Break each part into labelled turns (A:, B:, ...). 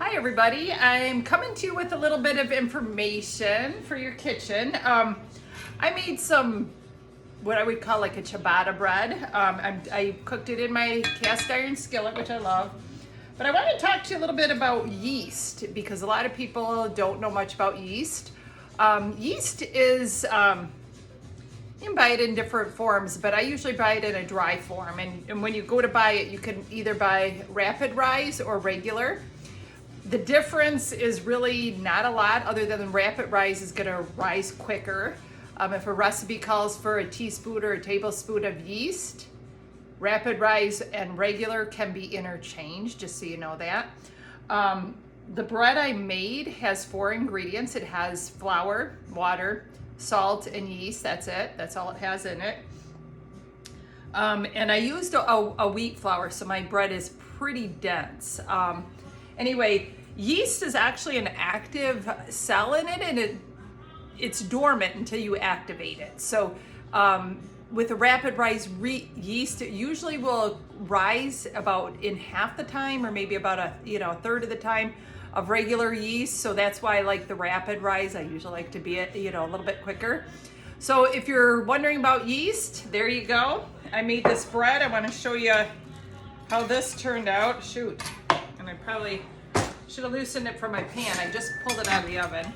A: Hi everybody, I'm coming to you with a little bit of information for your kitchen. I made some, what I would call like a ciabatta bread. I cooked it in my cast iron skillet, which I love. But I want to talk to you a little bit about yeast because a lot of people don't know much about yeast. Yeast is, you can buy it in different forms, but I usually buy it in a dry form. And when you go to buy it, you can either buy rapid rise or regular. The difference is really not a lot other than rapid rise is gonna rise quicker. If a recipe calls for a teaspoon or a tablespoon of yeast, rapid rise and regular can be interchanged, just so you know that. The bread I made has 4 ingredients. It has flour, water, salt, and yeast. That's it. That's all it has in it. And I used a wheat flour, so my bread is pretty dense. Anyway, yeast is actually an active cell in it, and it's dormant until you activate it. So with a rapid rise yeast, it usually will rise about in half the time, or maybe about a third of the time of regular yeast. So that's why I like the rapid rise. I usually like to be a little bit quicker. So if you're wondering about yeast, there you go. I made this bread. I want to show you how this turned out. Shoot, and I probably should have loosened it from my pan. I just pulled it out of the oven.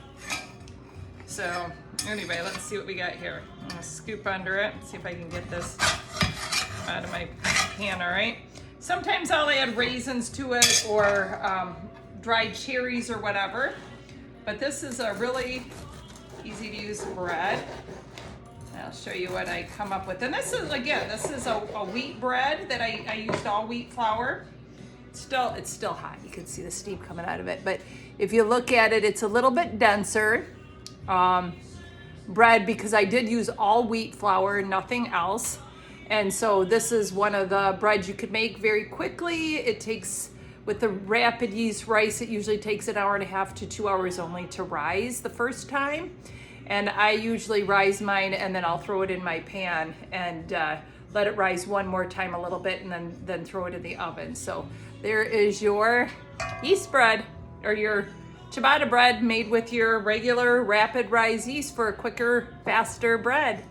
A: So anyway, let's see what we got here. I'm gonna scoop under it, see if I can get this out of my pan, all right? Sometimes I'll add raisins to it or dried cherries or whatever, but this is a really easy to use bread. I'll show you what I come up with. And this is, again, this is a wheat bread that I used all wheat flour. It's still hot. You can see the steam coming out of it. But if you look at it, it's a little bit denser bread because I did use all wheat flour, nothing else. And so this is one of the breads you could make very quickly. It takes, with the rapid yeast rice, it usually takes 1.5 hours to 2 hours only to rise the first time. And I usually rise mine and then I'll throw it in my pan and let it rise one more time a little bit and then throw it in the oven. So there is your yeast bread, or your ciabatta bread made with your regular rapid rise yeast for a quicker, faster bread.